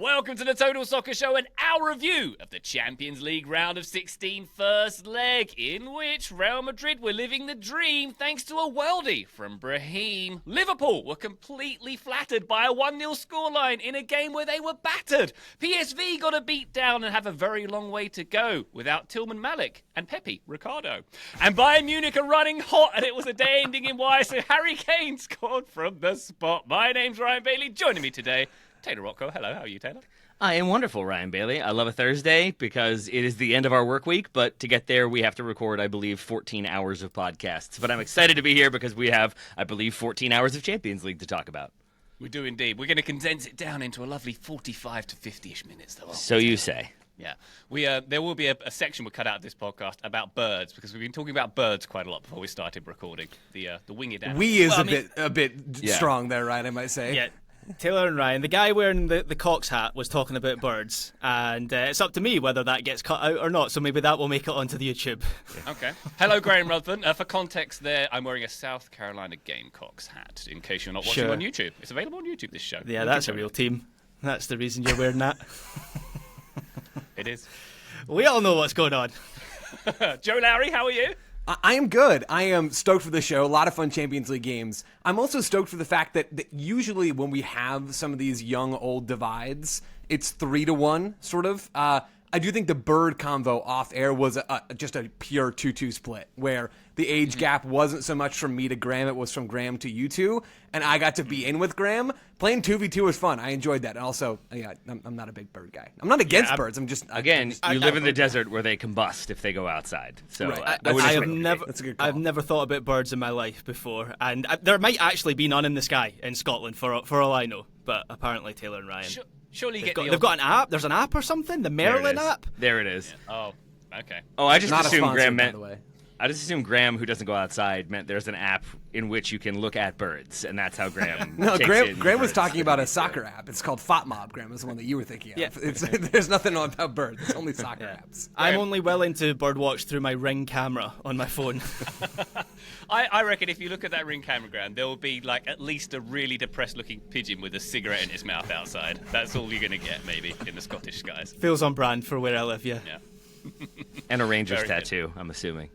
Welcome to the Total Soccer Show and our review of the Champions League round of 16 first leg, in which Real Madrid were living the dream thanks to a worldie from Brahim. Liverpool were completely flattered by a 1-0 scoreline in a game where they were battered. PSV got a beat down and have a very long way to go without Tillman Malik and Pepe Ricardo. And Bayern Munich are running hot, and it was a day ending in Y, so Harry Kane scored from the spot. My name's Ryan Bailey. Joining me today, Taylor Rocco. Hello, how are you, Taylor? I am wonderful, Ryan Bailey. I love a Thursday because it is the end of our work week, but to get there, we have to record, I believe, 14 hours of podcasts. But I'm excited to be here because we have, I believe, 14 hours of Champions League to talk about. We do indeed. We're going to condense it down into a lovely 45 to 50-ish minutes, though. So you say. Yeah, there will be a section we'll cut out of this podcast about birds, because we've been talking about birds quite a lot before we started recording the winged animals. We is a bit strong there, right? I might say. Yeah. Taylor and Ryan, the guy wearing the Cox hat was talking about birds, and it's up to me whether that gets cut out or not, so maybe that will make it onto the YouTube. Okay. Hello, Graham Ruthven. For context there, I'm wearing a South Carolina Gamecocks hat, in case you're not watching on YouTube. It's available on YouTube, this show. Yeah, that's a real team. That's the reason you're wearing that. It is. We all know what's going on. Joe Lowry, how are you? I am good. I am stoked for the show. A lot of fun Champions League games. I'm also stoked for the fact that usually when we have some of these young-old divides, it's 3-1, sort of. I do think the Bird convo off-air was just a pure 2-2 split, where the age gap wasn't so much from me to Graham, it was from Graham to you two, and I got to be in with Graham. Playing 2v2 was fun. I enjoyed that. And also, I'm not a big bird guy. I'm not against birds. I'm just... You live in the desert where they combust if they go outside. So right. I've never thought about birds in my life before, and there might actually be none in the sky in Scotland, for all I know, but apparently Taylor and Ryan... Surely they've got an app. There's an app or something. The Merlin app. There it is. Yeah. Oh, okay. Oh, I just assumed Graham meant. By the way. I just assumed Graham, who doesn't go outside, meant there's an app in which you can look at birds, and that's how Graham. No, takes Graham in was birds. talking about a soccer app. It's called FOTMob. Graham is the one that you were thinking of. Yeah. There's nothing about birds. It's only soccer apps. I'm only willing to birdwatch through my Ring camera on my phone. I reckon if you look at that Ring camera, Graham, there will be like at least a really depressed-looking pigeon with a cigarette in his mouth outside. That's all you're going to get, maybe, in the Scottish skies. Feels on brand for where I live, yeah. And a Rangers Very tattoo, I'm assuming.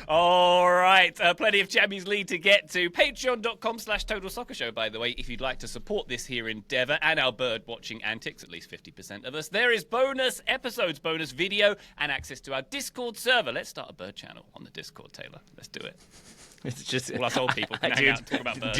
All right, plenty of Champions League to get to. Patreon.com/Total Soccer Show, by the way, if you'd like to support this here endeavour and our bird-watching antics, at least 50% of us. There is bonus episodes, bonus video, and access to our Discord server. Let's start a bird channel on the Discord, Taylor. Let's do it. It's just All us old people can hang out and talk about birds.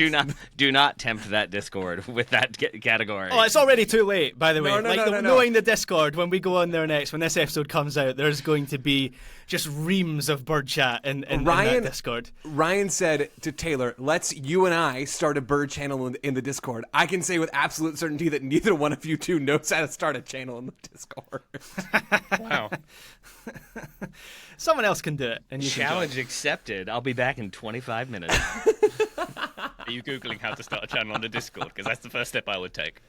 Do not tempt that Discord with that category. Oh, it's already too late, by the way. No. Knowing the Discord, when we go on there next, when this episode comes out, there's going to be just reams of bird chat in that Discord. Ryan said to Taylor, let's you and I start a bird channel in the Discord. I can say with absolute certainty that neither one of you two knows how to start a channel in the Discord. Wow. Someone else can do it. And you Challenge accepted. I'll be back in 25 minutes. Are you Googling how to start a channel on the Discord? Because that's the first step I would take.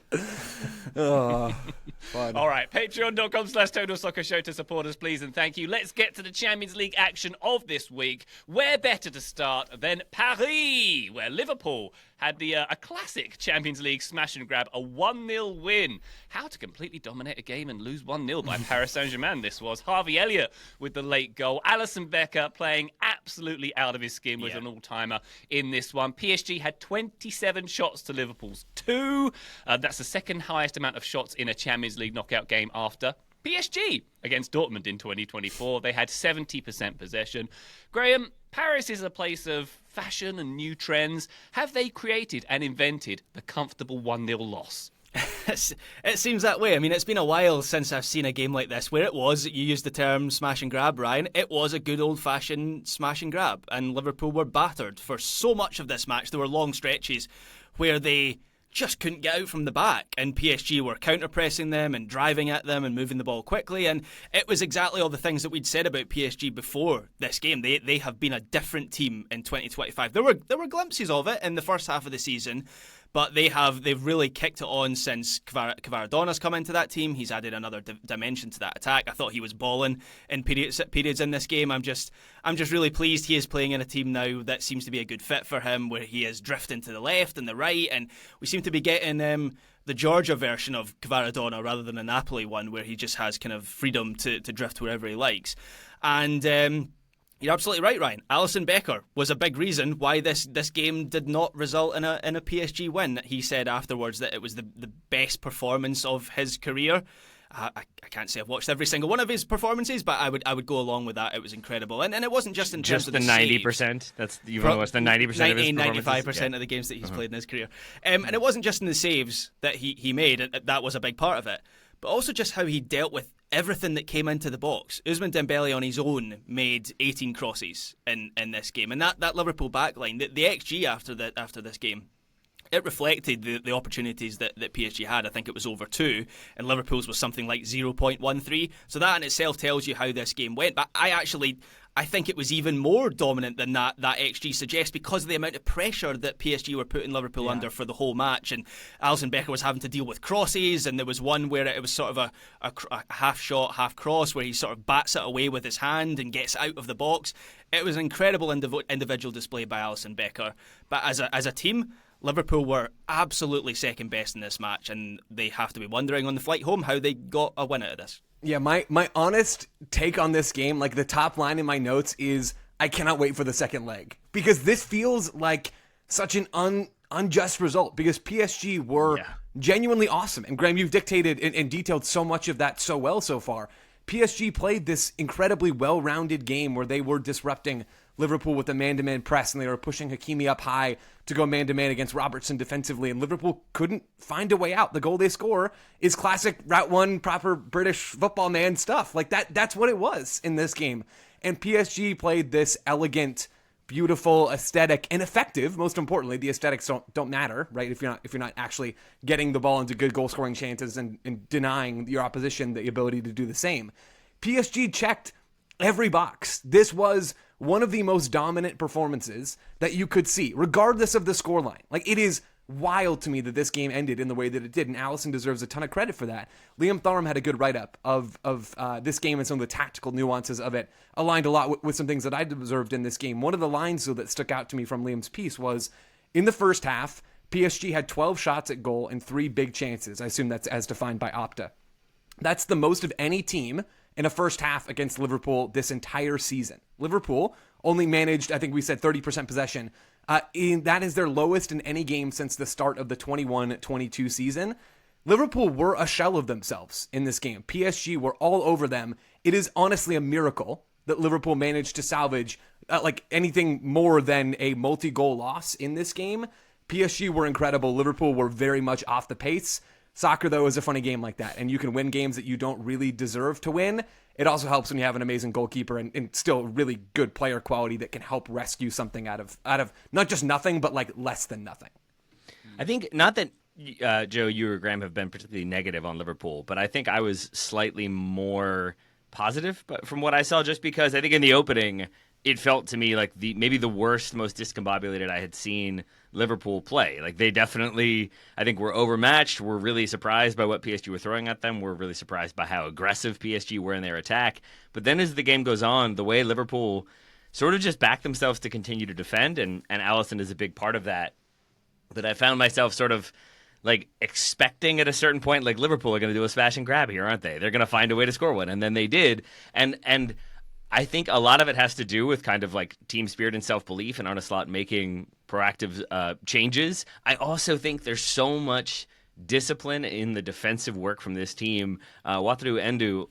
Oh, fun. All right, patreon.com/Total Soccer Show to support us, please, and thank you. Let's get to the Champions League action of this week. Where better to start than Paris, where Liverpool had a classic Champions League smash and grab, a 1-0 win. How to completely dominate a game and lose 1-0 by Paris Saint-Germain this was. Harvey Elliott with the late goal. Alisson Becker playing absolutely out of his skin with an all-timer in this one. PSG had 27 shots to Liverpool's 2. That's the second highest amount of shots in a Champions League knockout game after PSG against Dortmund in 2024. They had 70% possession. Graham, Paris is a place of fashion and new trends. Have they created and invented the comfortable 1-0 loss? It seems that way. I mean, it's been a while since I've seen a game like this where it was, you used the term smash and grab, Ryan, it was a good old-fashioned smash and grab, and Liverpool were battered for so much of this match. There were long stretches where they just couldn't get out from the back, and PSG were counter-pressing them and driving at them and moving the ball quickly, and it was exactly all the things that we'd said about PSG before this game. They have been a different team in 2025. There were glimpses of it in the first half of the season, But they've really kicked it on since Kvaradona's come into that team. He's added another dimension to that attack. I thought he was balling in periods in this game. I'm just really pleased he is playing in a team now that seems to be a good fit for him, where he is drifting to the left and the right, and we seem to be getting the Georgia version of Kvaradona rather than a Napoli one, where he just has kind of freedom to drift wherever he likes. And you're absolutely right, Ryan. Alisson Becker was a big reason why this game did not result in a PSG win. He said afterwards that it was the best performance of his career. I can't say I've watched every single one of his performances, but I would go along with that. It was incredible, and it wasn't just in terms of the 90%. That's you've watched the 90% of his performances. 95% of the games that he's played in his career, and it wasn't just in the saves that he made. That was a big part of it, but also just how he dealt with everything that came into the box. Ousmane Dembele on his own made 18 crosses in this game, and that Liverpool backline, the XG after this game, it reflected the opportunities that PSG had. I think it was over 2, and Liverpool's was something like 0.13. So that in itself tells you how this game went. But I think it was even more dominant than that XG suggests, because of the amount of pressure that PSG were putting Liverpool under for the whole match. And Alisson Becker was having to deal with crosses, and there was one where it was sort of a half shot, half cross, where he sort of bats it away with his hand and gets out of the box. It was an incredible individual display by Alisson Becker. But as a team, Liverpool were absolutely second best in this match, and they have to be wondering on the flight home how they got a win out of this. Yeah, my honest take on this game, like the top line in my notes is, I cannot wait for the second leg. Because this feels like such an unjust result, because PSG were genuinely awesome. And Graham, you've dictated and detailed so much of that so well so far. PSG played this incredibly well-rounded game where they were disrupting Liverpool with a man-to-man press, and they were pushing Hakimi up high to go man-to-man against Robertson defensively, and Liverpool couldn't find a way out. The goal they score is classic Route 1, proper British football man stuff. Like that's what it was in this game. And PSG played this elegant, beautiful, aesthetic, and effective. Most importantly, the aesthetics don't matter, right? If you're not actually getting the ball into good goal-scoring chances and denying your opposition the ability to do the same. PSG checked every box. This was one of the most dominant performances that you could see, regardless of the scoreline. Like, it is wild to me that this game ended in the way that it did, and Alisson deserves a ton of credit for that. Liam Thuram had a good write-up of this game, and some of the tactical nuances of it aligned a lot with some things that I observed in this game. One of the lines, though, that stuck out to me from Liam's piece was, in the first half, PSG had 12 shots at goal and 3 big chances. I assume that's as defined by Opta. That's the most of any team in a first half against Liverpool this entire season. Liverpool only managed, I think we said 30% possession. That is their lowest in any game since the start of the 21-22 season. Liverpool were a shell of themselves in this game. PSG were all over them. It is honestly a miracle that Liverpool managed to salvage like anything more than a multi-goal loss in this game. PSG were incredible. Liverpool were very much off the pace. Soccer, though, is a funny game like that, and you can win games that you don't really deserve to win. It also helps when you have an amazing goalkeeper and still really good player quality that can help rescue something out of not just nothing, but like less than nothing. I think not that Joe, you or Graham have been particularly negative on Liverpool, but I think I was slightly more positive. But from what I saw, just because I think in the opening, it felt to me like maybe the worst, most discombobulated I had seen Liverpool play. Like, they definitely, I think, were overmatched. We're really surprised by what PSG were throwing at them. We're really surprised by how aggressive PSG were in their attack. But then as the game goes on, the way Liverpool sort of just backed themselves to continue to defend, and Alisson is a big part of that, that I found myself sort of like expecting at a certain point, like, Liverpool are going to do a smash and grab here, aren't they? They're going to find a way to score one. And then they did. And I think a lot of it has to do with kind of like team spirit and self-belief, and Arne Slot making proactive changes. I also think there's so much discipline in the defensive work from this team. Wataru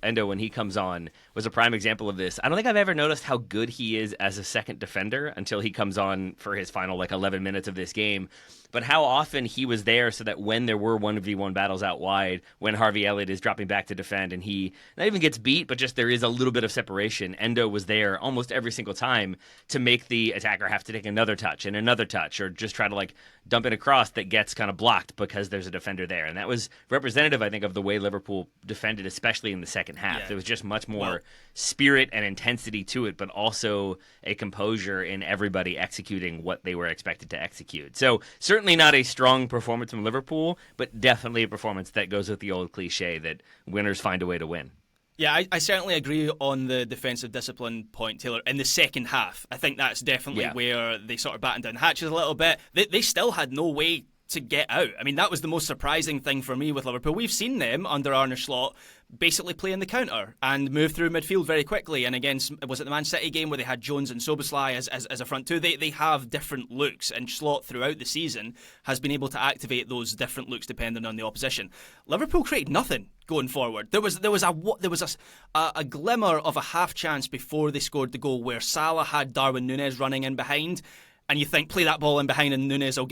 Endo, when he comes on, was a prime example of this. I don't think I've ever noticed how good he is as a second defender until he comes on for his final 11 minutes of this game. But how often he was there so that when there were 1v1 battles out wide, when Harvey Elliott is dropping back to defend and he not even gets beat, but just there is a little bit of separation, Endo was there almost every single time to make the attacker have to take another touch, or just try to dump it across that gets kind of blocked because there's a defender there. And that was representative, I think, of the way Liverpool defended, especially in the second half. Yeah. There was just much more spirit and intensity to it, but also a composure in everybody executing what they were expected to execute. So certainly certainly not a strong performance from Liverpool, but definitely a performance that goes with the old cliche that winners find a way to win. Yeah, I certainly agree on the defensive discipline point, Taylor. In the second half, I think that's definitely where they sort of battened down hatches a little bit. They still had no way to get out. I mean, that was the most surprising thing for me with Liverpool. We've seen them under Arne Slot basically play in the counter and move through midfield very quickly. And against, was it the Man City game where they had Jones and Soboslai as a front two? They have different looks, and Slot throughout the season has been able to activate those different looks depending on the opposition. Liverpool created nothing going forward. There was a glimmer of a half chance before they scored the goal where Salah had Darwin Núñez running in behind. And you think, play that ball in behind, and Núñez will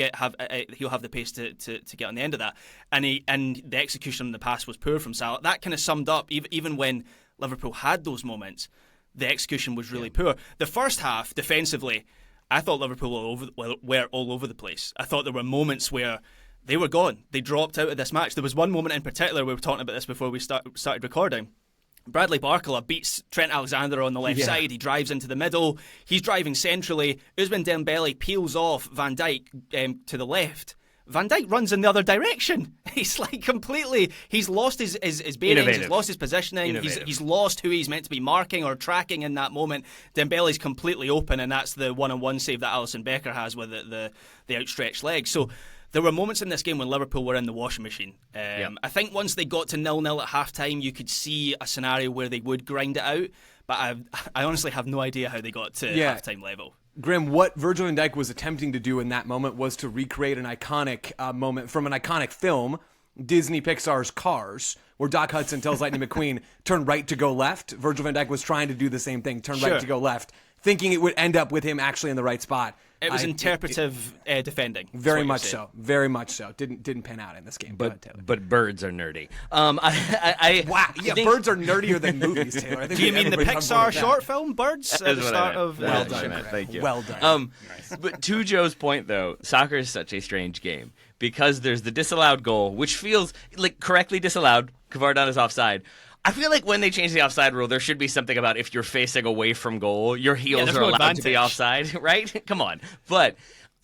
he'll have the pace to get on the end of that. And the execution in the pass was poor from Salah. That kind of summed up, even when Liverpool had those moments, the execution was really poor. The first half, defensively, I thought Liverpool were all over the place. I thought there were moments where they were gone. They dropped out of this match. There was one moment in particular, we were talking about this before we started recording. Bradley Barcola beats Trent Alexander on the left side. He drives into the middle. He's driving centrally. Ousmane Dembele peels off Van Dijk to the left. Van Dijk runs in the other direction. He's like completely... He's lost his bearings. Innovative. He's lost his positioning. He's lost who he's meant to be marking or tracking in that moment. Dembele's completely open, and that's the one-on-one save that Alisson Becker has with the outstretched legs. So... there were moments in this game when Liverpool were in the washing machine. I think once they got to 0-0 at half-time, you could see a scenario where they would grind it out. But I honestly have no idea how they got to half-time level. Graham, what Virgil van Dijk was attempting to do in that moment was to recreate an iconic moment from an iconic film, Disney Pixar's Cars, where Doc Hudson tells Lightning McQueen, turn right to go left. Virgil van Dijk was trying to do the same thing, turn right to go left, thinking it would end up with him actually in the right spot. It was interpretive defending. Very much so. Very much so. Didn't pan out in this game. But birds are nerdy. Wow. Yeah, birds are nerdier than movies, Taylor. I think do you mean the Pixar short film Birds at the start of? Well done. Thank you. Well done. But to Joe's point, though, soccer is such a strange game because there's the disallowed goal, which feels like correctly disallowed. Kvardon is offside. I feel like when they change the offside rule, there should be something about if you're facing away from goal, your heels are allowed to be offside, right? Come on. But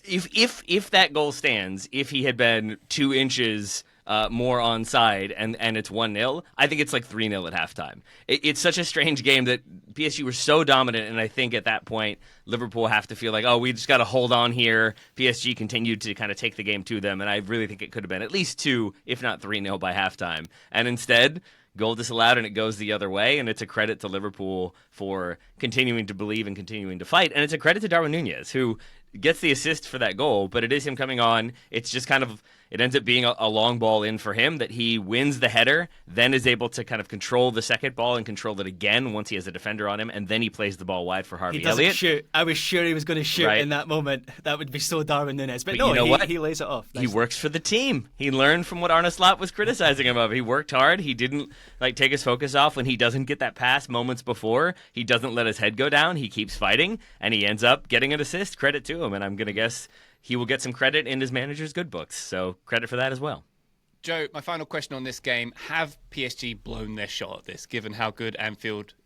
if that goal stands, if he had been 2 inches more onside and it's 1-0, I think it's like 3-0 at halftime. It's such a strange game that PSG were so dominant, and I think at that point Liverpool have to feel like, oh, we just got to hold on here. PSG continued to kind of take the game to them, and I really think it could have been at least 2, if not 3-0 by halftime. And instead... goal disallowed, and it goes the other way, and it's a credit to Liverpool for continuing to believe and continuing to fight, and it's a credit to Darwin Núñez, who gets the assist for that goal, but it is him coming on. It's just kind of, it ends up being a long ball in for him that he wins the header, then is able to kind of control the second ball and control it again once he has a defender on him, and then he plays the ball wide for Harvey Elliott. Shoot. I was sure he was going to shoot in that moment. That would be so Darwin Núñez. But no, you know what? He lays it off. He works for the team. He learned from what Arne Slot was criticizing him of. He worked hard. He didn't take his focus off when he doesn't get that pass moments before. He doesn't let his head go down. He keeps fighting, and he ends up getting an assist. Credit to him, and I'm going to guess he will get some credit in his manager's good books. So credit for that as well. Joe, my final question on this game: have PSG blown their shot at this, given how good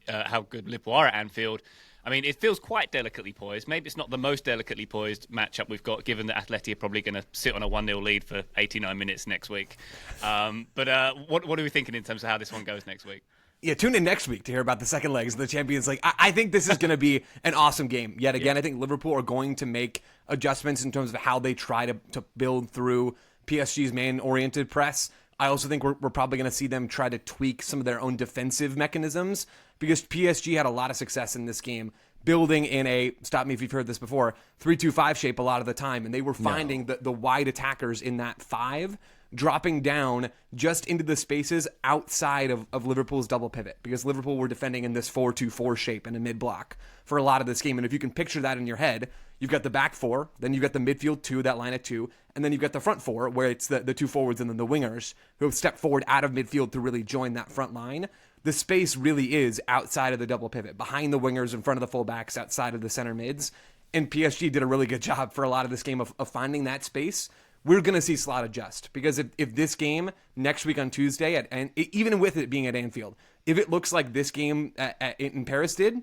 Liverpool are at Anfield? I mean, it feels quite delicately poised. Maybe it's not the most delicately poised matchup we've got, given that Atleti are probably going to sit on a 1-0 lead for 89 minutes next week. But what are we thinking in terms of how this one goes next week? Yeah, tune in next week to hear about the second legs of the Champions League. I think this is going to be an awesome game. Yet again, I think Liverpool are going to make adjustments in terms of how they try to build through PSG's man-oriented press. I also think we're probably going to see them try to tweak some of their own defensive mechanisms, because PSG had a lot of success in this game building in a, stop me if you've heard this before, 3-2-5 shape a lot of the time, and they were finding the wide attackers in that 5 dropping down just into the spaces outside of Liverpool's double pivot, because Liverpool were defending in this 4-2-4 shape in a mid-block for a lot of this game. And if you can picture that in your head, you've got the back 4, then you've got the midfield 2, that line of 2, and then you've got the front 4, where it's the 2 forwards and then the wingers who have stepped forward out of midfield to really join that front line. The space really is outside of the double pivot, behind the wingers, in front of the fullbacks, outside of the center mids. And PSG did a really good job for a lot of this game of finding that space. We're going to see Slot adjust, because if this game next week on Tuesday, and even with it being at Anfield, if it looks like this game in Paris did,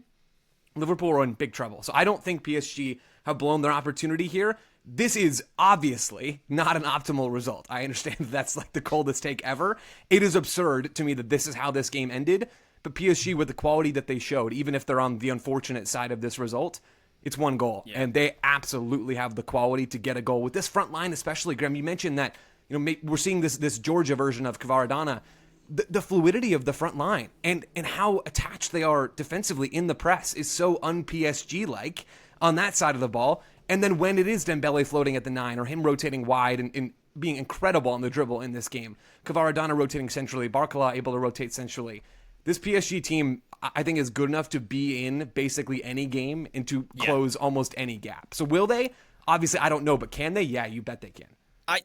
Liverpool are in big trouble. So I don't think PSG have blown their opportunity here. This is obviously not an optimal result. I understand that's like the coldest take ever. It is absurd to me that this is how this game ended. But PSG, with the quality that they showed, even if they're on the unfortunate side of this result, it's one goal. Yeah. And they absolutely have the quality to get a goal. With this front line especially, Graham, you mentioned that we're seeing this Georgia version of Kvaradona. The fluidity of the front line and how attached they are defensively in the press is so un-PSG-like on that side of the ball. And then when it is Dembele floating at the 9 or him rotating wide and being incredible on the dribble in this game, Kvaradona rotating centrally, Barca able to rotate centrally, this PSG team, I think, is good enough to be in basically any game and to close almost any gap. So will they? Obviously, I don't know, but can they? Yeah, you bet they can.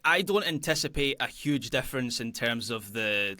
I don't anticipate a huge difference in terms of the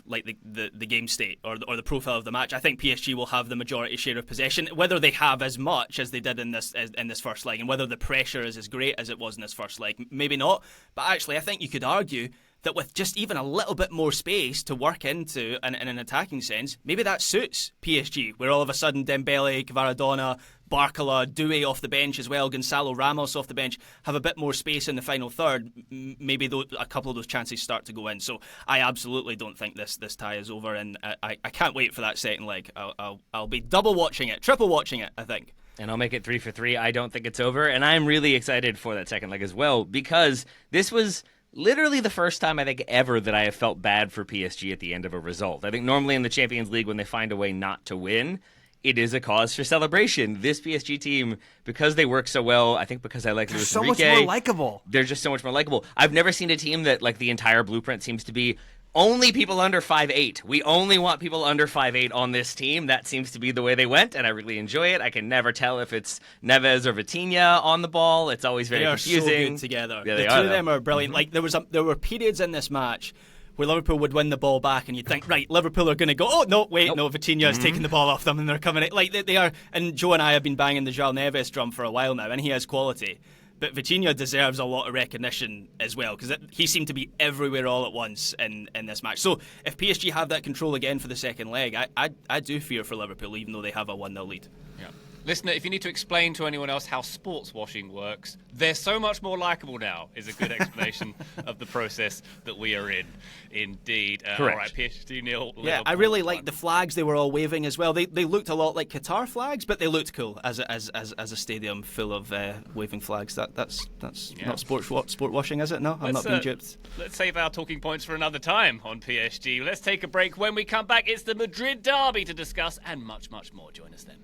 game state or the profile of the match. I think PSG will have the majority share of possession. Whether they have as much as they did in this first leg, and whether the pressure is as great as it was in this first leg, maybe not. But actually, I think you could argue that with just even a little bit more space to work into in an attacking sense, maybe that suits PSG, where all of a sudden Dembele, Kvaradona, Barca, Doué off the bench as well, Gonzalo Ramos off the bench, have a bit more space in the final third. Maybe a couple of those chances start to go in. So I absolutely don't think this tie is over, and I can't wait for that second leg. I'll be double watching it, triple watching it, I think. And I'll make it 3 for 3. I don't think it's over, and I'm really excited for that second leg as well, because this was literally the first time I think ever that I have felt bad for PSG at the end of a result. I think normally in the Champions League, when they find a way not to win, it is a cause for celebration. This PSG team, because they work so well, I think because I like Luis Enrique, so much more likable. They're just so much more likable. I've never seen a team that like the entire blueprint seems to be only people under 5'8". We only want people under 5'8" on this team. That seems to be the way they went, and I really enjoy it. I can never tell if it's Neves or Vitinha on the ball. It's always very confusing. They are so good together. Yeah, the two of them are brilliant. Like there were periods in this match where Liverpool would win the ball back, and you'd think, right, Liverpool are going to go, oh, no, wait, no, Vitinha's taking the ball off them, and they're coming in. Like, they are, and Joe and I have been banging the João Neves drum for a while now, and he has quality. But Vitinha deserves a lot of recognition as well, because he seemed to be everywhere all at once in this match. So if PSG have that control again for the second leg, I do fear for Liverpool, even though they have a 1-0 lead. Yeah. Listener, if you need to explain to anyone else how sports washing works, they're so much more likeable now, is a good explanation of the process that we are in. Indeed. Correct. All right, PSG 0. Yeah, I really liked the flags they were all waving as well. They looked a lot like Qatar flags, but they looked cool as a stadium full of waving flags. That's not sport washing, is it? No, I'm not being duped. Let's save our talking points for another time on PSG. Let's take a break. When we come back, it's the Madrid derby to discuss and much, much more. Join us then.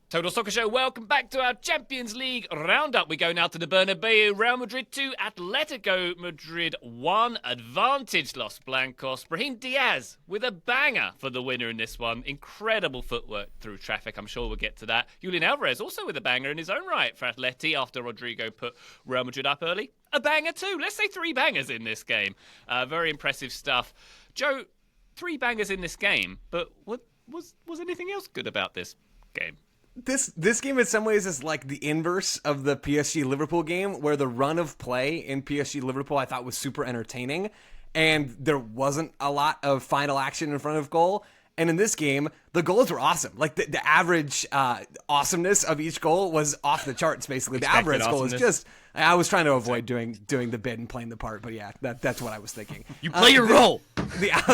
Total Soccer Show, welcome back to our Champions League roundup. We go now to the Bernabeu. Real Madrid 2, Atletico Madrid 1. Advantage Los Blancos. Brahim Diaz with a banger for the winner in this one. Incredible footwork through traffic. I'm sure we'll get to that. Julian Alvarez also with a banger in his own right for Atleti after Rodrigo put Real Madrid up early. A banger too. Let's say 3 bangers in this game. Very impressive stuff. Joe, 3 bangers in this game, but what was anything else good about this game? This game in some ways is like the inverse of the PSG Liverpool game, where the run of play in PSG Liverpool I thought was super entertaining, and there wasn't a lot of final action in front of goal. And in this game, the goals were awesome. Like the average awesomeness of each goal was off the charts. Basically, the Alvarez goal is just. I was trying to avoid doing the bid and playing the part, but yeah, that's what I was thinking. You play your role.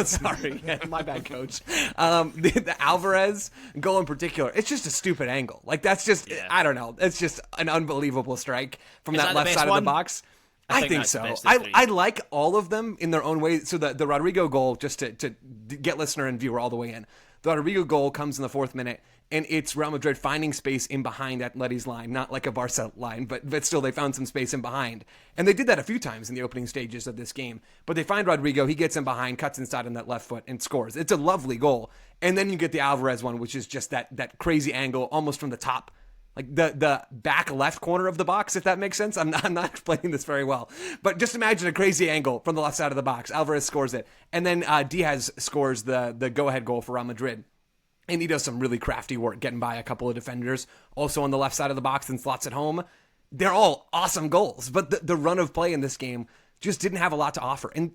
Sorry, my bad, coach. The Alvarez goal in particular, it's just a stupid angle. Like that's just I don't know. It's just an unbelievable strike from that left side of the box. I think so. I like all of them in their own way. So the Rodrigo goal, just to get listener and viewer all the way in, the Rodrigo goal comes in the 4th minute, and it's Real Madrid finding space in behind Atleti's line, not like a Barca line, but still they found some space in behind. And they did that a few times in the opening stages of this game. But they find Rodrigo, he gets in behind, cuts inside on that left foot, and scores. It's a lovely goal. And then you get the Alvarez one, which is just that crazy angle, almost from the top. Like the back left corner of the box, if that makes sense. I'm not explaining this very well. But just imagine a crazy angle from the left side of the box. Alvarez scores it. And then Diaz scores the go-ahead goal for Real Madrid. And he does some really crafty work getting by a couple of defenders, also on the left side of the box, and slots it home. They're all awesome goals. But the run of play in this game just didn't have a lot to offer. And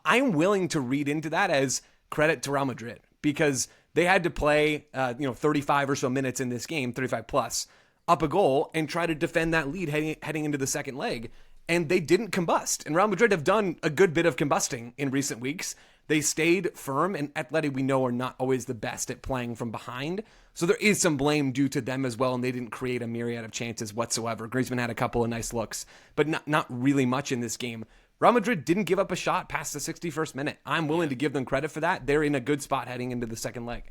I'm willing to read into that as credit to Real Madrid, because they had to play 35 or so minutes in this game, 35 plus, up a goal and try to defend that lead heading into the second leg. and they didn't combust. And Real Madrid have done a good bit of combusting in recent weeks. They stayed firm, and Atleti, we know, are not always the best at playing from behind. So there is some blame due to them as well, and they didn't create a myriad of chances whatsoever. Griezmann had a couple of nice looks, but not really much in this game. Real Madrid didn't give up a shot past the 61st minute. I'm willing to give them credit for that. They're in a good spot heading into the second leg.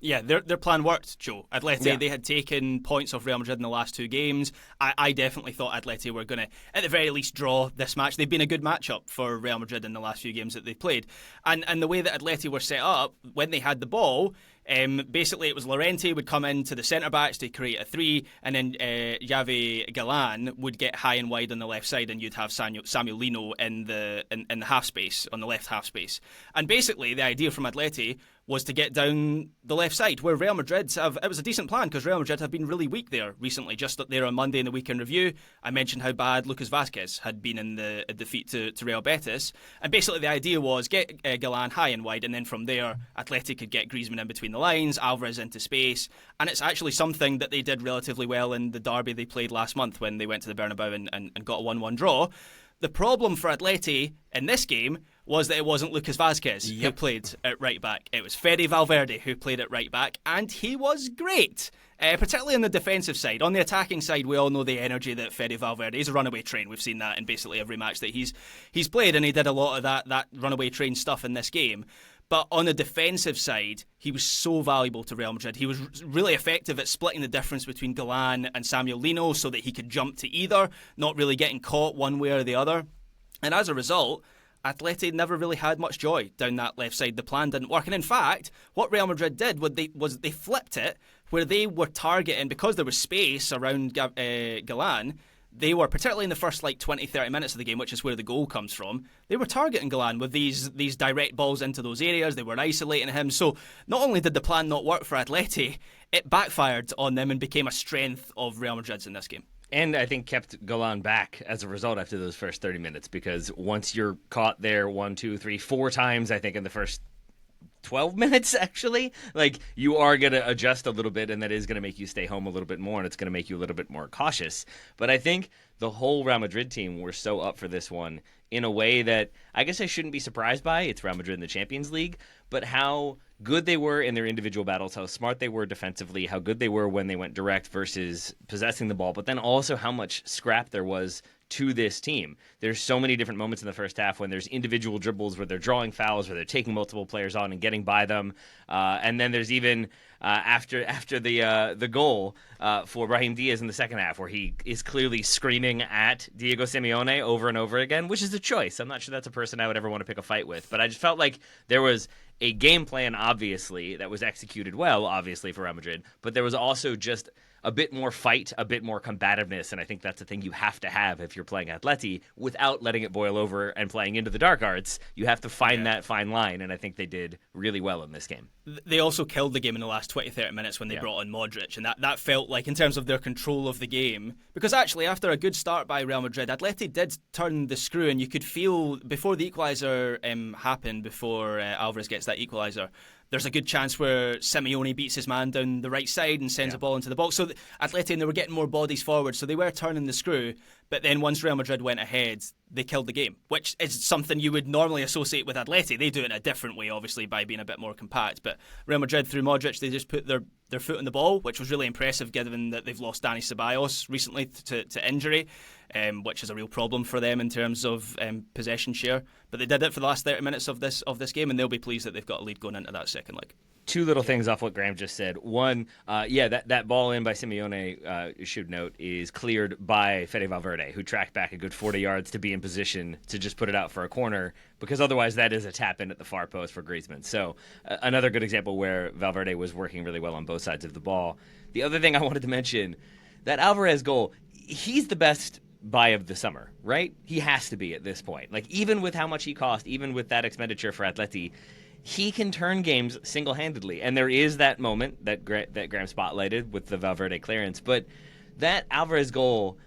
Yeah, their plan worked, Joe. Atleti, they had taken points off Real Madrid in the last 2 games. I definitely thought Atleti were going to, at the very least, draw this match. They've been a good matchup for Real Madrid in the last few games that they've played. And the way that Atleti were set up, when they had the ball, basically it was Llorente would come into the centre-backs to create a 3, and then Javi Galan would get high and wide on the left side, and you'd have Samuel Lino in the half space, on the left half space. And basically the idea from Atleti was to get down the left side, where Real Madrid it was a decent plan, because Real Madrid have been really weak there recently. Just there on Monday in the weekend review, I mentioned how bad Lucas Vazquez had been in the defeat to Real Betis. And basically the idea was get Galan high and wide, and then from there, Atleti could get Griezmann in between the lines, Alvarez into space. And it's actually something that they did relatively well in the derby they played last month when they went to the Bernabeu and got a 1-1 draw. The problem for Atleti in this game was that it wasn't Lucas Vazquez who played at right back. It was Fede Valverde who played at right back, and he was great, particularly on the defensive side. On the attacking side, we all know the energy that Fede Valverde is. A runaway train. We've seen that in basically every match that he's played, and he did a lot of that runaway train stuff in this game. But on the defensive side, he was so valuable to Real Madrid. He was really effective at splitting the difference between Galan and Samuel Lino so that he could jump to either, not really getting caught one way or the other. And as a result, Atleti never really had much joy down that left side. The plan didn't work. And in fact, what Real Madrid did was they flipped it, where they were targeting, because there was space around Galan, they were, particularly in the first 20-30 minutes of the game, which is where the goal comes from, they were targeting Galan with these direct balls into those areas. They were isolating him. So not only did the plan not work for Atleti, it backfired on them and became a strength of Real Madrid's in this game. And I think kept Galan back as a result after those first 30 minutes, because once you're caught there 1, 2, 3, 4 times, I think in the first 12 minutes, actually, you are going to adjust a little bit, and that is going to make you stay home a little bit more, and it's going to make you a little bit more cautious. But I think the whole Real Madrid team were so up for this one in a way that I guess I shouldn't be surprised by. It's Real Madrid in the Champions League, but how good they were in their individual battles, how smart they were defensively, how good they were when they went direct versus possessing the ball, but then also how much scrap there was to this team. There's so many different moments in the first half when there's individual dribbles where they're drawing fouls, where they're taking multiple players on and getting by them. And then there's even after the goal for Brahim Diaz in the second half, where he is clearly screaming at Diego Simeone over and over again, which is a choice. I'm not sure that's a person I would ever want to pick a fight with, but I just felt like there was a game plan, obviously, that was executed well, obviously, for Real Madrid, but there was also just a bit more fight, a bit more combativeness, and I think that's the thing you have to have if you're playing Atleti without letting it boil over and playing into the dark arts. You have to find that fine line, and I think they did really well in this game. They also killed the game in the last 20-30 minutes when they brought on Modric, and that felt like, in terms of their control of the game, because actually after a good start by Real Madrid, Atleti did turn the screw, and you could feel before the equaliser happened, before Alvarez gets that equaliser, there's a good chance where Simeone beats his man down the right side and sends a ball into the box. So Atleti, and they were getting more bodies forward, so they were turning the screw. But then once Real Madrid went ahead, they killed the game, which is something you would normally associate with Atleti. They do it in a different way, obviously, by being a bit more compact. But Real Madrid, through Modric, they just put their foot on the ball, which was really impressive given that they've lost Dani Ceballos recently to injury, which is a real problem for them in terms of possession share. But they did it for the last 30 minutes of this game, and they'll be pleased that they've got a lead going into that second leg. Two little things off what Graham just said. One, that ball in by Simeone, should note, is cleared by Fede Valverde, who tracked back a good 40 yards to be in position to just put it out for a corner, because otherwise that is a tap in at the far post for Griezmann. So another good example where Valverde was working really well on both sides of the ball. The other thing I wanted to mention, that Alvarez goal, he's the best buy of the summer, right? He has to be at this point. Even with how much he cost, even with that expenditure for Atleti, he can turn games single-handedly. And there is that moment that Graham spotlighted with the Valverde clearance. But that Alvarez goal,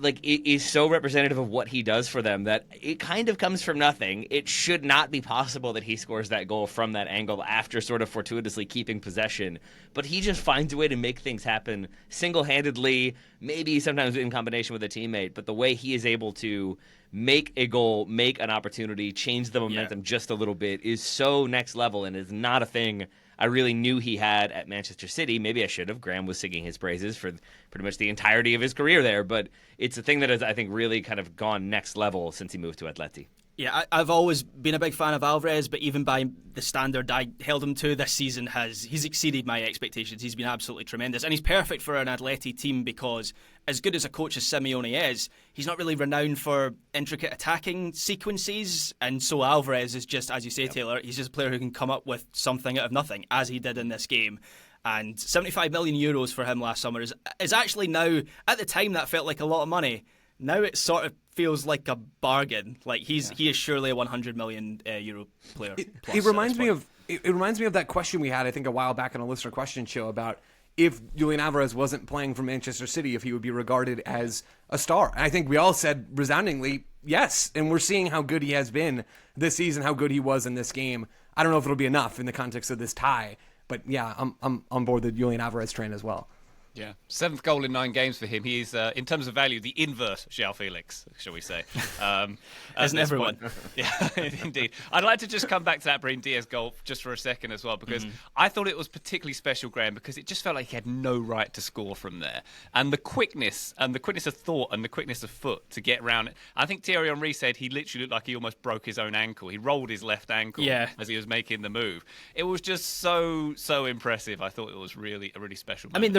like it is so representative of what he does for them that it kind of comes from nothing. It should not be possible that he scores that goal from that angle after sort of fortuitously keeping possession, but he just finds a way to make things happen single-handedly, maybe sometimes in combination with a teammate, but the way he is able to make a goal, make an opportunity, change the momentum just a little bit is so next level, and is not a thing I really knew he had at Manchester City. Maybe I should have. Graham was singing his praises for pretty much the entirety of his career there, but it's a thing that has, I think, really kind of gone next level since he moved to Atleti. Yeah, I've always been a big fan of Alvarez, but even by the standard I held him to this season, he's exceeded my expectations. He's been absolutely tremendous, and he's perfect for an Atleti team because, as good as a coach as Simeone is, he's not really renowned for intricate attacking sequences, and so Alvarez is just, as you say, Taylor, he's just a player who can come up with something out of nothing, as he did in this game. And 75 million euros for him last summer is actually now, at the time that felt like a lot of money. Now it sort of feels like a bargain. Like he is surely a 100 million euro player. It reminds me of that question we had, I think, a while back on a listener question show about if Julian Alvarez wasn't playing for Manchester City, if he would be regarded as a star. And I think we all said resoundingly yes. And we're seeing how good he has been this season, how good he was in this game. I don't know if it'll be enough in the context of this tie, but yeah, I'm on board the Julian Alvarez train as well. Yeah, 7th goal in 9 games for him. He is, in terms of value, the invert João Felix, shall we say. Isn't everyone? Yeah, indeed. I'd like to just come back to that Brahim Diaz goal just for a second as well, because I thought it was particularly special, Graham, because it just felt like he had no right to score from there. And the quickness of thought and the quickness of foot to get round it. I think Thierry Henry said he literally looked like he almost broke his own ankle. He rolled his left ankle as he was making the move. It was just so impressive. I thought it was really a really special moment. I mean,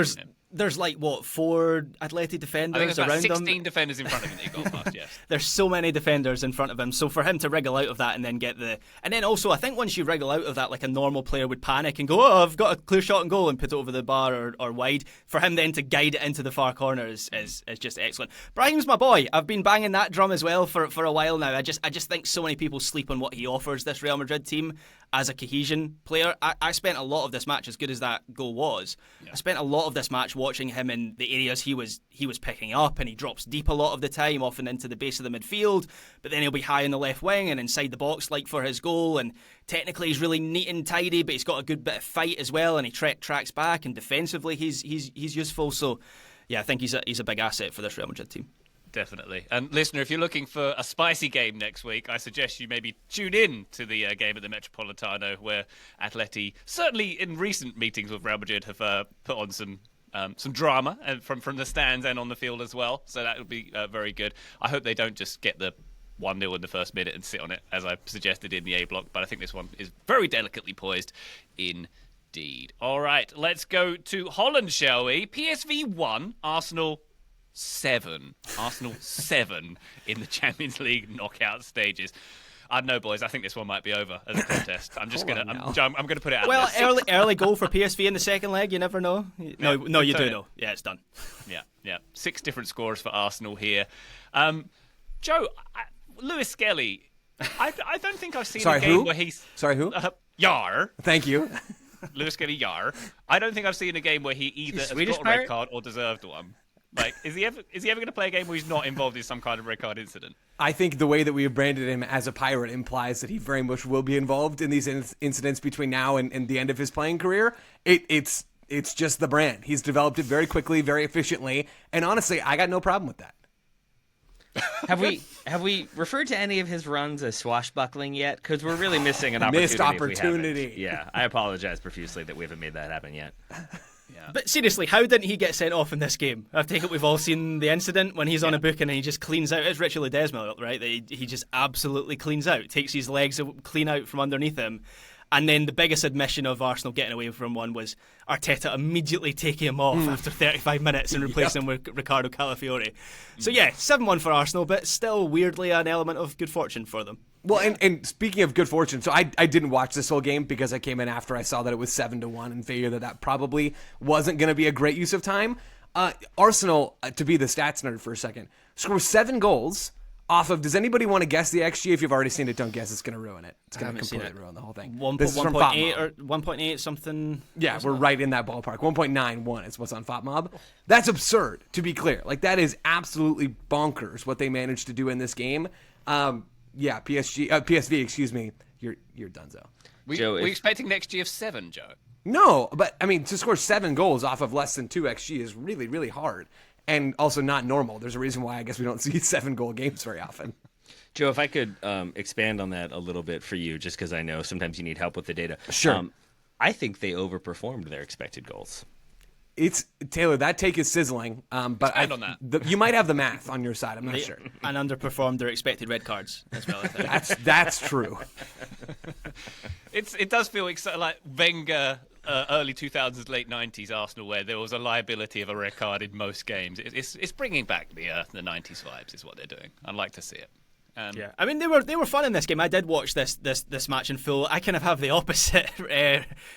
there's like, 4 Atleti defenders I think around there's about him? 16 defenders in front of him that he got past, yes. There's so many defenders in front of him, so for him to wriggle out of that and then get the... And then also, I think once you wriggle out of that, like a normal player would panic and go, oh, I've got a clear shot and goal, and put it over the bar or wide. For him then to guide it into the far corner is just excellent. Brahim's my boy. I've been banging that drum as well for a while now. I just think so many people sleep on what he offers this Real Madrid team as a cohesion player. I spent a lot of this match, as good as that goal was, I spent a lot of this match watching him in the areas he was picking up, and he drops deep a lot of the time, often into the base of the midfield, but then he'll be high in the left wing and inside the box like for his goal, and technically he's really neat and tidy, but he's got a good bit of fight as well, and he tracks back, and defensively he's useful. So yeah, I think he's a big asset for this Real Madrid team. Definitely. And listener, if you're looking for a spicy game next week, I suggest you maybe tune in to the game at the Metropolitano, where Atleti, certainly in recent meetings with Real Madrid, have put on some drama from the stands and on the field as well. So that would be very good. I hope they don't just get the 1-0 in the first minute and sit on it, as I suggested in the A block. But I think this one is very delicately poised indeed. All right, let's go to Holland, shall we? PSV 1, Arsenal 7. Arsenal 7 in the Champions League knockout stages. I don't know, boys. I think this one might be over as a contest. I'm just gonna put it out. Well, there. early goal for PSV in the second leg. You never know. No, you do know. Yeah, it's done. Yeah. 6 different scores for Arsenal here. Joe, Lewis Skelly. I don't think I've seen a game where he's. Sorry, who? Yar. Thank you. Lewis Skelly Yar. I don't think I've seen a game where he either has got a red card or deserved one. Like, is he ever going to play a game where he's not involved in some kind of red card incident? I think the way that we have branded him as a pirate implies that he very much will be involved in these incidents between now and the end of his playing career. It's just the brand. He's developed it very quickly, very efficiently, and honestly, I got no problem with that. Have we referred to any of his runs as swashbuckling yet? Because we're really missing an opportunity. Missed opportunity. Yeah, I apologize profusely that we haven't made that happen yet. But seriously, how didn't he get sent off in this game? I take it we've all seen the incident when he's on a booking and he just cleans out. It's Richard Ledesma, right? That he just absolutely cleans out, takes his legs clean out from underneath him. And then the biggest admission of Arsenal getting away from one was Arteta immediately taking him off after 35 minutes and replacing him with Ricardo Calafiore. So yeah, 7-1 for Arsenal, but still weirdly an element of good fortune for them. Well, and speaking of good fortune, so I didn't watch this whole game because I came in after I saw that it was 7-1 and figured that probably wasn't going to be a great use of time. Arsenal, to be the stats nerd for a second, score 7 goals off of, does anybody want to guess the XG? If you've already seen it, don't guess. It's going to ruin it. It's going to completely ruin the whole thing. 1.8 or 1.8 something. Yeah, we're right in that ballpark. 1.91 is what's on FOTMob. That's absurd, to be clear. Like, that is absolutely bonkers what they managed to do in this game. PSV, excuse me. You're donezo. We're expecting an XG of 7, Joe. No, but, I mean, to score 7 goals off of less than 2 XG is really, really hard. And also not normal. There's a reason why I guess we don't see 7-goal games very often. Joe, if I could expand on that a little bit for you, just because I know sometimes you need help with the data. Sure. I think they overperformed their expected goals. It's Taylor. That take is sizzling. But on that. You might have the math on your side. I'm not sure. And underperformed their expected red cards as well. I think. That's true. It does feel like Wenger. Early 2000s, late 90s Arsenal, where there was a liability of a red card in most games. It's bringing back the 90s vibes, is what they're doing. I'd like to see it. Yeah, I mean they were fun in this game. I did watch this match in full. I kind of have the opposite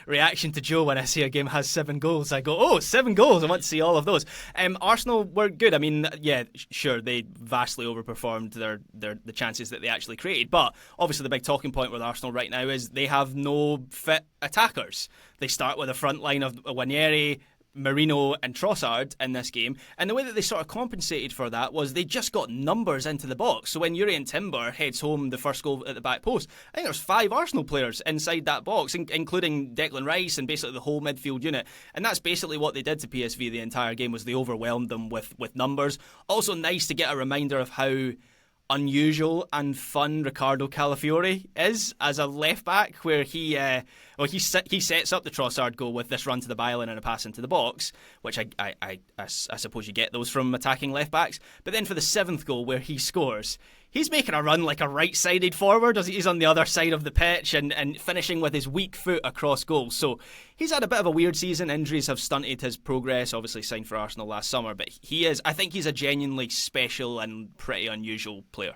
reaction to Joe when I see a game has 7 goals. I go, oh, 7 goals! I want to see all of those. Arsenal were good. I mean, yeah, sure, they vastly overperformed the chances that they actually created. But obviously, the big talking point with Arsenal right now is they have no fit attackers. They start with a front line of Wanyeri, Marino and Trossard in this game, and the way that they sort of compensated for that was they just got numbers into the box. So when Uri and Timber heads home the first goal at the back post, I think there's 5 Arsenal players inside that box, including Declan Rice and basically the whole midfield unit. And that's basically what they did to PSV the entire game, was they overwhelmed them with numbers. Also nice to get a reminder of how unusual and fun Ricardo Calafiori is as a left back, where he sets up the Trossard goal with this run to the byline and a pass into the box, which I suppose you get those from attacking left backs. But then for the 7th goal where he scores, he's making a run like a right-sided forward as he's on the other side of the pitch and finishing with his weak foot across goal. So he's had a bit of a weird season. Injuries have stunted his progress. Obviously signed for Arsenal last summer, but I think he's a genuinely special and pretty unusual player.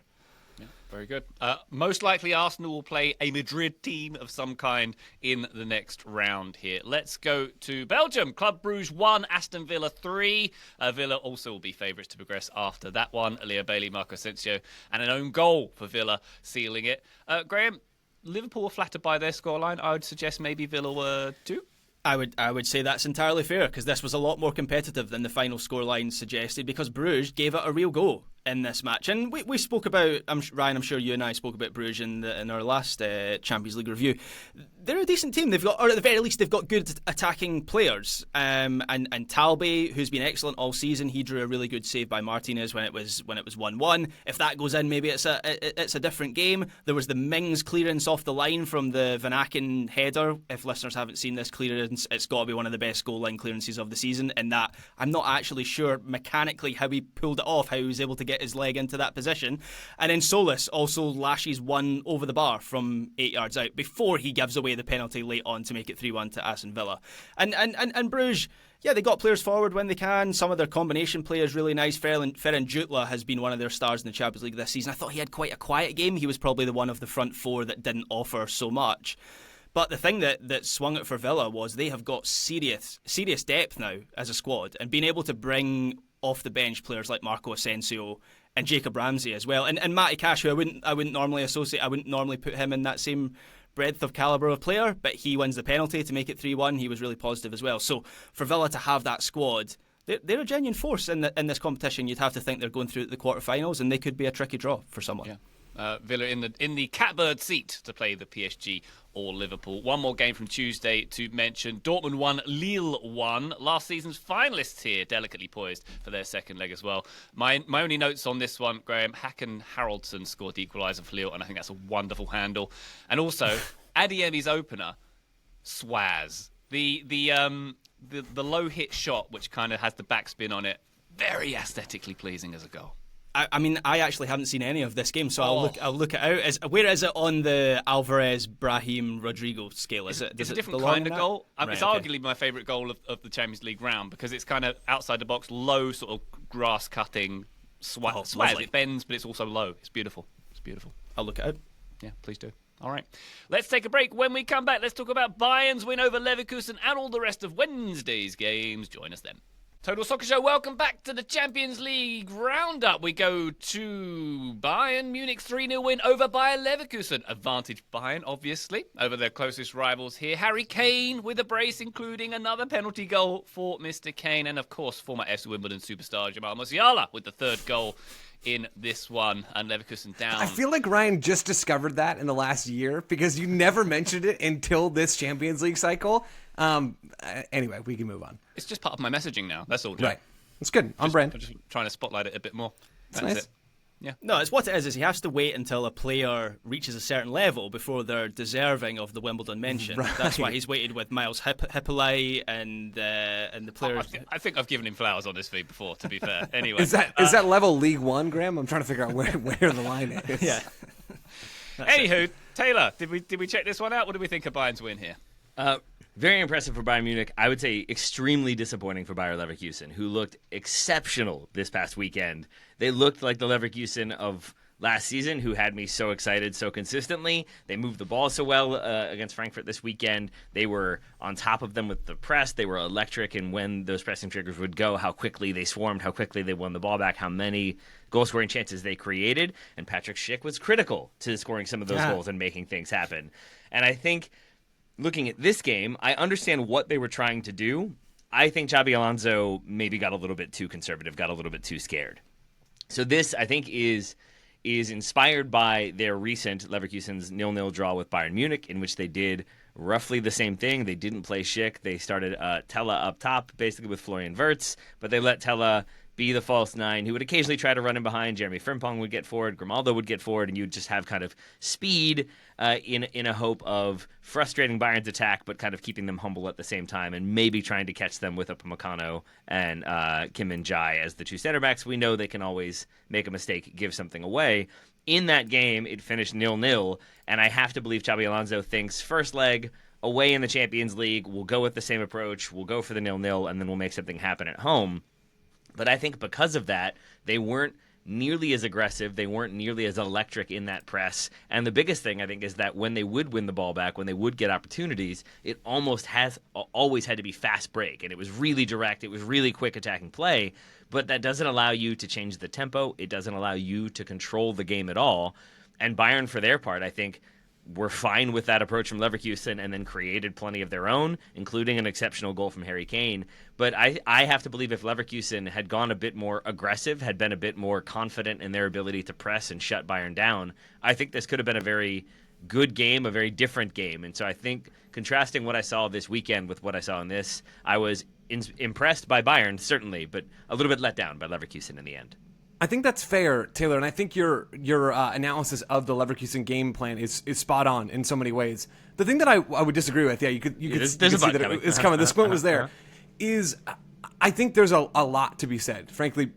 Very good. Most likely Arsenal will play a Madrid team of some kind in the next round here. Let's go to Belgium. Club Brugge 1, Aston Villa 3. Villa also will be favourites to progress after that one. Leah Bailey, Marco Asensio, and an own goal for Villa sealing it. Graham, Liverpool were flattered by their scoreline. I would suggest maybe Villa were 2. I would say that's entirely fair, because this was a lot more competitive than the final scoreline suggested, because Bruges gave it a real go in this match. And we spoke about, Ryan, I'm sure you and I spoke about Bruges in our last Champions League review. They're a decent team. They've got, or at the very least, they've got good attacking players. And Talbot, who's been excellent all season, he drew a really good save by Martinez when it was 1-1. If that goes in, maybe it's a different game. There was the Mings clearance off the line from the Van Aken header. If listeners haven't seen this clearance, it's got to be one of the best goal line clearances of the season. And that, I'm not actually sure mechanically how he pulled it off, how he was able to get his leg into that position. And then Solis also lashes one over the bar from 8 yards out before he gives away the penalty late on to make it 3-1 to Aston Villa. And Bruges, yeah, they got players forward when they can. Some of their combination players really nice. Ferran Jutla has been one of their stars in the Champions League this season. I thought he had quite a quiet game. He was probably the one of the front 4 that didn't offer so much. But the thing that swung it for Villa was they have got serious depth now as a squad, and being able to bring off the bench players like Marco Asensio and Jacob Ramsey as well, and Matty Cash, who I wouldn't normally associate, I wouldn't normally put him in that same breadth of calibre of player, but he wins the penalty to make it 3-1. He was really positive as well. So for Villa to have that squad, they're a genuine force in this competition. You'd have to think they're going through the quarterfinals, and they could be a tricky draw for someone. Yeah. Villa in the catbird seat to play the PSG or Liverpool. One more game from Tuesday to mention. Dortmund 1, Lille 1. Last season's finalists here, delicately poised for their second leg as well. My only notes on this one, Graham, Hakan Haraldsson scored the equaliser for Lille, and I think that's a wonderful handle. And also, Adeyemi's opener, Swaz. The low hit shot, which kind of has the backspin on it, very aesthetically pleasing as a goal. I mean, I actually haven't seen any of this game, so I'll look it out. Where is it on the Alvarez, Brahim, Rodrigo scale? It's a different kind of goal. Right, it's arguably my favourite goal of the Champions League round, because it's kind of outside the box, low sort of grass cutting swaz. It bends, but it's also low. It's beautiful. I'll look it out. Yeah, please do. All right, let's take a break. When we come back, let's talk about Bayern's win over Leverkusen and all the rest of Wednesday's games. Join us then. Total Soccer Show, welcome back to the Champions League roundup. We go to Bayern Munich 3-0 win over Bayer Leverkusen. Advantage Bayern, obviously, over their closest rivals here. Harry Kane with a brace, including another penalty goal for Mr. Kane. And, of course, former FC Wimbledon superstar Jamal Musiala with the third goal in this one. And Leverkusen down. I feel like Ryan just discovered that in the last year because you never mentioned it until this Champions League cycle. Anyway, we can move on. It's just part of my messaging now. That's all. Right. It's good. On brand. I'm just trying to spotlight it a bit more. That's nice. it. Yeah. No, it's what it is he has to wait until a player reaches a certain level before they're deserving of the Wimbledon mention. Right. That's why he's waited with Miles Hippolyte and the players. I think I've given him flowers on this feed before, to be fair. Anyway. Is that level League One, Graham? I'm trying to figure out where the line is. Yeah. Anywho, Taylor, did we check this one out? What do we think of Bayern's win here? Very impressive for Bayern Munich. I would say extremely disappointing for Bayer Leverkusen, who looked exceptional this past weekend. They looked like the Leverkusen of last season, who had me so excited so consistently. They moved the ball so well against Frankfurt this weekend. They were on top of them with the press. They were electric, and when those pressing triggers would go, how quickly they swarmed, how quickly they won the ball back, how many goal-scoring chances they created. And Patrick Schick was critical to scoring some of those goals and making things happen. And I think, looking at this game, I understand what they were trying to do. I think Xabi Alonso maybe got a little bit too conservative, got a little bit too scared. So this, I think, is inspired by their recent Leverkusen's 0-0 draw with Bayern Munich, in which they did roughly the same thing. They didn't play Schick. They started Tella up top, basically with Florian Wirtz, but they let Tella be the false nine, who would occasionally try to run in behind. Jeremy Frimpong would get forward, Grimaldo would get forward, and you'd just have kind of speed in a hope of frustrating Bayern's attack, but kind of keeping them humble at the same time, and maybe trying to catch them with Upamecano and Kim Min-jae as the two center backs. We know they can always make a mistake, give something away. In that game, it finished 0-0, and I have to believe Xabi Alonso thinks first leg away in the Champions League, we'll go with the same approach, we'll go for the 0-0, and then we'll make something happen at home. But I think because of that, they weren't nearly as aggressive. They weren't nearly as electric in that press. And the biggest thing, I think, is that when they would win the ball back, when they would get opportunities, it almost always had to be fast break. And it was really direct. It was really quick attacking play. But that doesn't allow you to change the tempo. It doesn't allow you to control the game at all. And Bayern, for their part, I think, were fine with that approach from Leverkusen and then created plenty of their own, including an exceptional goal from Harry Kane. But I have to believe if Leverkusen had gone a bit more aggressive, had been a bit more confident in their ability to press and shut Bayern down, I think this could have been a very good game, a very different game. And so I think contrasting what I saw this weekend with what I saw in this, I was impressed by Bayern, certainly, but a little bit let down by Leverkusen in the end. I think that's fair, Taylor, and I think your analysis of the Leverkusen game plan is spot on in so many ways. The thing that I would disagree with, you could see that it's coming. The squint was there. Is I think there's a lot to be said. Frankly,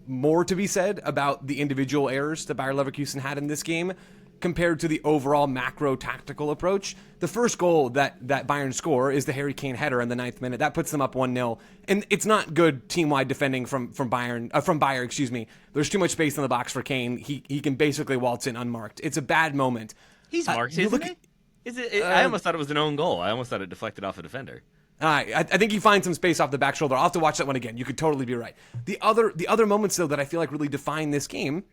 more to be said about the individual errors that Bayer Leverkusen had in this game compared to the overall macro tactical approach. The first goal that Bayern score is the Harry Kane header in the 9th minute. That puts them up 1-0. And it's not good team-wide defending from Bayer, excuse me. There's too much space in the box for Kane. He can basically waltz in unmarked. It's a bad moment. He's marked, isn't he? I almost thought it was an own goal. I almost thought it deflected off a defender. I think he finds some space off the back shoulder. I'll have to watch that one again. You could totally be right. The other moments, though, that I feel like really define this game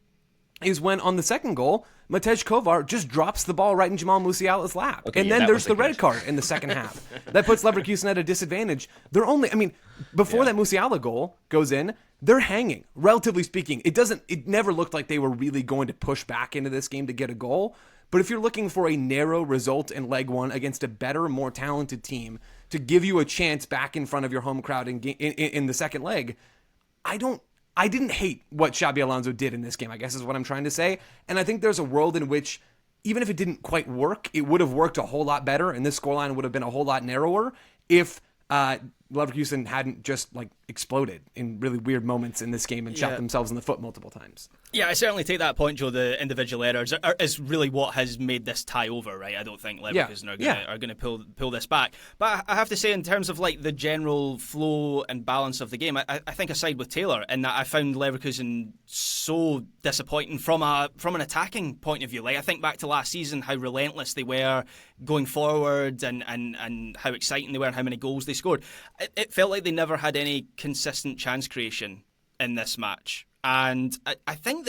is when on the second goal, Matej Kovar just drops the ball right in Jamal Musiala's lap. And then there's the red card in the second half. That puts Leverkusen at a disadvantage. Before that Musiala goal goes in, they're hanging, relatively speaking. It never looked like they were really going to push back into this game to get a goal. But if you're looking for a narrow result in leg one against a better, more talented team to give you a chance back in front of your home crowd in the second leg, I didn't hate what Xabi Alonso did in this game, I guess is what I'm trying to say. And I think there's a world in which, even if it didn't quite work, it would have worked a whole lot better, and this scoreline would have been a whole lot narrower if Leverkusen hadn't just exploded in really weird moments in this game and shot themselves in the foot multiple times. Yeah, I certainly take that point, Joe. The individual errors is really what has made this tie over, right? I don't think Leverkusen are going to pull this back. But I have to say, in terms of the general flow and balance of the game, I think I side with Taylor in that I found Leverkusen so disappointing from an attacking point of view. I think back to last season, how relentless they were going forward and how exciting they were and how many goals they scored. it felt like they never had any consistent chance creation in this match. And I think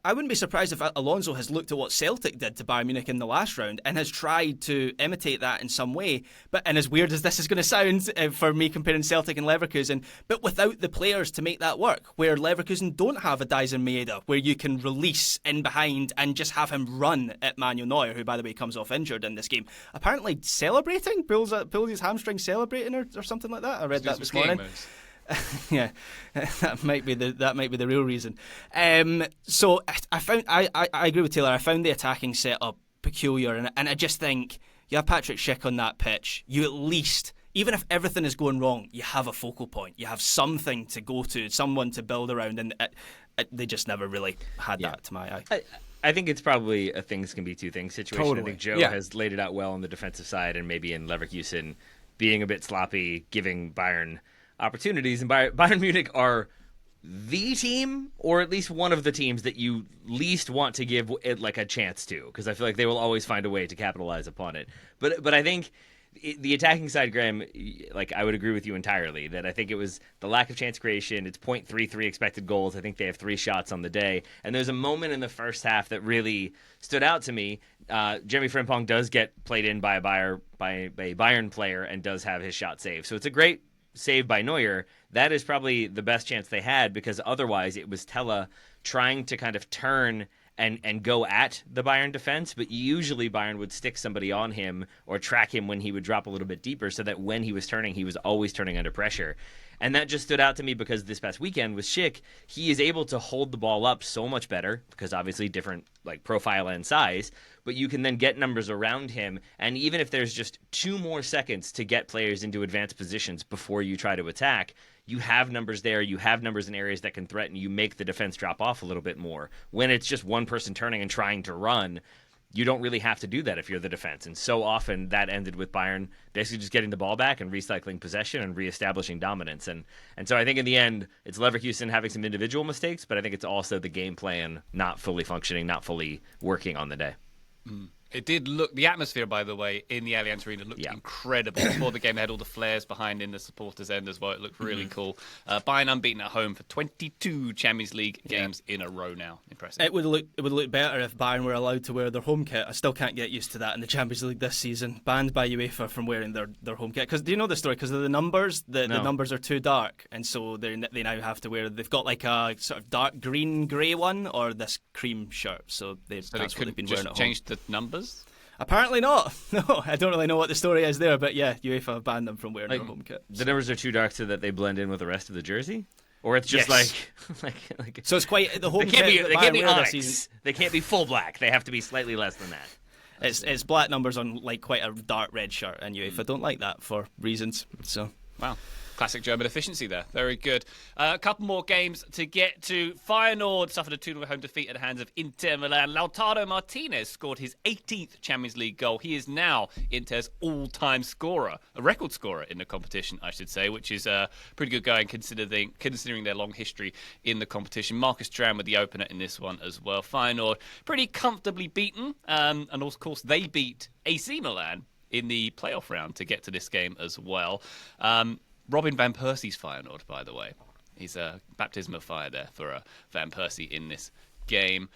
I wouldn't be surprised if Alonso has looked at what Celtic did to Bayern Munich in the last round and has tried to imitate that in some way. And as weird as this is going to sound for me comparing Celtic and Leverkusen, but without the players to make that work, where Leverkusen don't have a Dyson Maeda, where you can release in behind and just have him run at Manuel Neuer, who, by the way, comes off injured in this game. Apparently celebrating, pulls his hamstring celebrating or something like that. I read that this morning. Yeah, that might be the real reason. So I agree with Taylor. I found the attacking setup peculiar, and I just think you have Patrick Schick on that pitch. You at least, even if everything is going wrong, you have a focal point. You have something to go to, someone to build around, and they just never really had that to my eye. I think it's probably a things can be two things situation. Totally. I think Joe has laid it out well on the defensive side, and maybe in Leverkusen being a bit sloppy, giving Bayern opportunities. And Bayern Munich are the team, or at least one of the teams that you least want to give it like a chance to, because I feel like they will always find a way to capitalize upon it. But I think the attacking side, Graham, like I would agree with you entirely that I think it was the lack of chance creation. It's 0.33 expected goals. I think they have 3 shots on the day. And there's a moment in the first half that really stood out to me. Jeremy Frimpong does get played in by a Bayern player and does have his shot saved. So it's a great save by Neuer. That is probably the best chance they had, because otherwise it was Tella trying to kind of turn and go at the Bayern defense, but usually Bayern would stick somebody on him or track him when he would drop a little bit deeper, so that when he was turning, he was always turning under pressure. And that just stood out to me because this past weekend with Schick, he is able to hold the ball up so much better, because obviously different like profile and size, but you can then get numbers around him. And even if there's just 2 more seconds to get players into advanced positions before you try to attack, you have numbers there. You have numbers in areas that can threaten. You make the defense drop off a little bit more. When it's just one person turning and trying to run, you don't really have to do that if you're the defense. And so often that ended with Bayern basically just getting the ball back and recycling possession and reestablishing dominance. And so I think in the end, it's Leverkusen having some individual mistakes, but I think it's also the game plan not fully functioning, not fully working on the day. It did look, the atmosphere, by the way, in the Allianz Arena looked incredible. Before the game, they had all the flares behind in the supporters' end as well. It looked really cool. Bayern unbeaten at home for 22 Champions League games in a row now. Impressive. It would look better if Bayern were allowed to wear their home kit. I still can't get used to that in the Champions League this season. Banned by UEFA from wearing their home kit. Because do you know the story? Because of the numbers, the numbers are too dark, and so they now have to wear. They've got like a sort of dark green, grey one, or this cream shirt. So that's what they've been wearing at home. Changed the numbers. Apparently not. No, I don't really know what the story is there, but yeah, UEFA have banned them from wearing their home kit. The numbers are too dark so that they blend in with the rest of the jersey? Or it's just like so it's quite the home they can't kit. They can't be onyx. They can't be full black. They have to be slightly less than that. It's black numbers on like quite a dark red shirt, and UEFA don't like that for reasons. So wow. Classic German efficiency there. Very good. A couple more games to get to. Feyenoord suffered a 2-0 home defeat at the hands of Inter Milan. Lautaro Martinez scored his 18th Champions League goal. He is now Inter's all-time scorer, a record scorer in the competition, I should say, which is pretty good going considering their long history in the competition. Marcus Thuram with the opener in this one as well. Feyenoord pretty comfortably beaten, and of course they beat AC Milan in the playoff round to get to this game as well. Robin Van Persie's Feyenoord, by the way. He's a baptism of fire there for Van Persie in this game.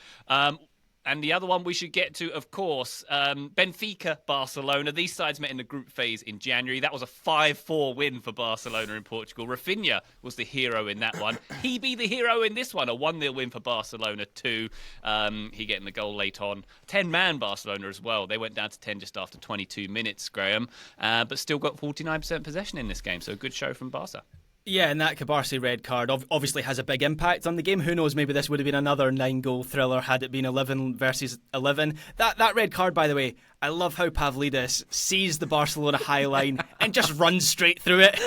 And the other one we should get to, of course, Benfica, Barcelona. These sides met in the group phase in January. That was a 5-4 win for Barcelona in Portugal. Rafinha was the hero in that one. He be the hero in this one, a 1-0 win for Barcelona too. He getting the goal late on. 10-man Barcelona as well. They went down to 10 just after 22 minutes, Graham, but still got 49% possession in this game. So a good show from Barca. Yeah, and that Cabarce red card obviously has a big impact on the game. Who knows, maybe this would have been another 9-goal thriller had it been 11 versus 11. That red card, by the way, I love how Pavlidis sees the Barcelona high line and just runs straight through it,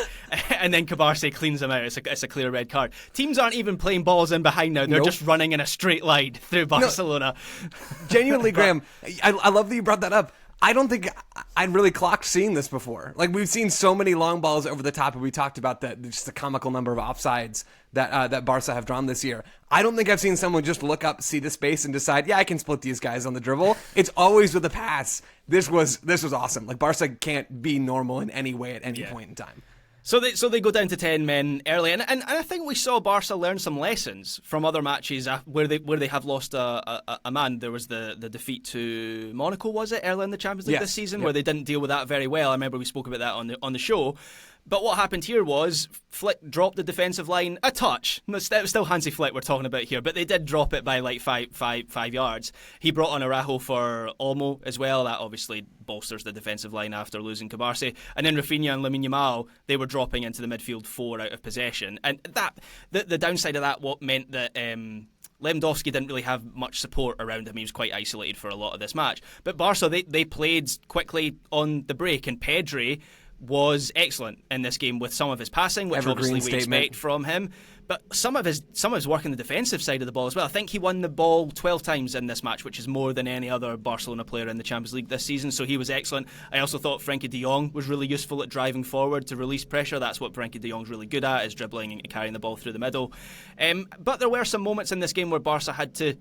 and then Cabarce cleans him out. It's a clear red card. Teams aren't even playing balls in behind now. They're just running in a straight line through Barcelona. No, genuinely, Graham, I love that you brought that up. I don't think I'd really clocked seeing this before. Like, we've seen so many long balls over the top, and we talked about that, just the comical number of offsides that Barca have drawn this year. I don't think I've seen someone just look up, see the space, and decide, yeah, I can split these guys on the dribble. It's always with a pass. This was awesome. Like, Barca can't be normal in any way at any point in time. So they go down to 10 men early, and I think we saw Barca learn some lessons from other matches where they have lost a man. There was the defeat to Monaco, was it, early in the Champions League this season, where they didn't deal with that very well. I remember we spoke about that on the show. But what happened here was Flick dropped the defensive line a touch. It was still Hansi Flick we're talking about here, but they did drop it by like five yards. He brought on Araujo for Olmo as well. That obviously bolsters the defensive line after losing Cabarce. And then Rafinha and Lamine Yamal, they were dropping into the midfield 4 out of possession. And that the downside of that what meant that Lewandowski didn't really have much support around him. He was quite isolated for a lot of this match. But Barca, they played quickly on the break, and Pedri was excellent in this game with some of his passing, which Evergreen obviously we expect from him. But some of his work on the defensive side of the ball as well. I think he won the ball 12 times in this match, which is more than any other Barcelona player in the Champions League this season. So he was excellent. I also thought Frenkie de Jong was really useful at driving forward to release pressure. That's what Frenkie de Jong's really good at, is dribbling and carrying the ball through the middle. But there were some moments in this game where Barca had to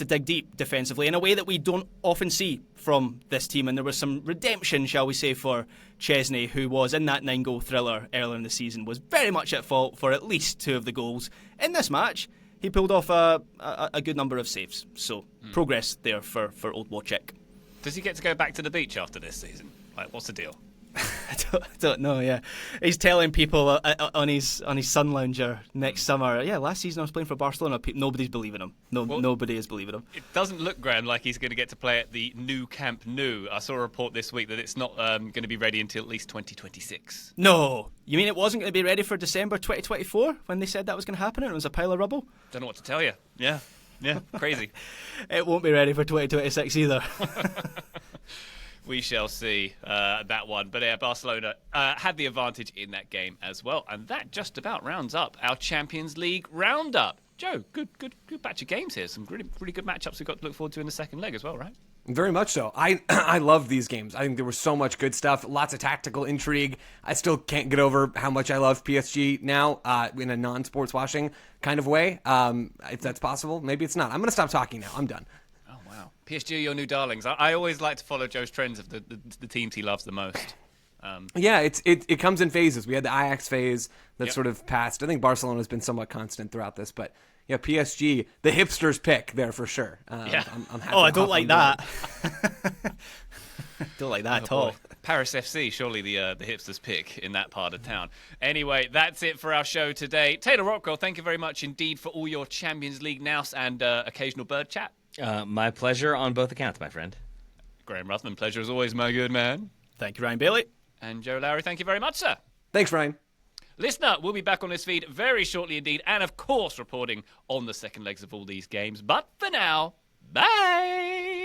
dig deep defensively in a way that we don't often see from this team, and there was some redemption, shall we say, for Chesney, who was in that 9-goal thriller earlier in the season, was very much at fault for at least 2 of the goals. In this match, he pulled off a good number of saves, so progress there for Old Wojciech. Does he get to go back to the beach after this season? Like, what's the deal? I don't know. Yeah, he's telling people on his sun lounger next summer. Yeah, last season I was playing for Barcelona. Nobody's believing him. Nobody is believing him. It doesn't look, Graham, like he's going to get to play at the new Camp Nou. I saw a report this week that it's not going to be ready until at least 2026. No, you mean it wasn't going to be ready for December 2024 when they said that was going to happen and it was a pile of rubble? Don't know what to tell you. Yeah, crazy. It won't be ready for 2026 either. We shall see that one. But yeah, Barcelona had the advantage in that game as well. And that just about rounds up our Champions League roundup. Joe, good batch of games here. Some really good matchups we've got to look forward to in the second leg as well, right? Very much so. I love these games. I think there was so much good stuff, lots of tactical intrigue. I still can't get over how much I love PSG now in a non-sports washing kind of way. If that's possible. Maybe it's not. I'm going to stop talking now. I'm done. PSG are your new darlings. I always like to follow Joe's trends of the teams he loves the most. Yeah, it comes in phases. We had the Ajax phase that sort of passed. I think Barcelona's been somewhat constant throughout this, but yeah, PSG, the hipsters pick there for sure. I'm happy. I don't like that. Don't like that at all. Paris FC, surely the hipsters pick in that part of town. Anyway, that's it for our show today. Taylor Rockwell, thank you very much indeed for all your Champions League nous and occasional bird chat. My pleasure on both accounts, my friend. Graham Ruthman, pleasure as always, my good man. Thank you, Ryan Bailey. And Joe Lowry, thank you very much, sir. Thanks, Ryan. Listener, we'll be back on this feed very shortly indeed, and of course reporting on the second legs of all these games. But for now, bye!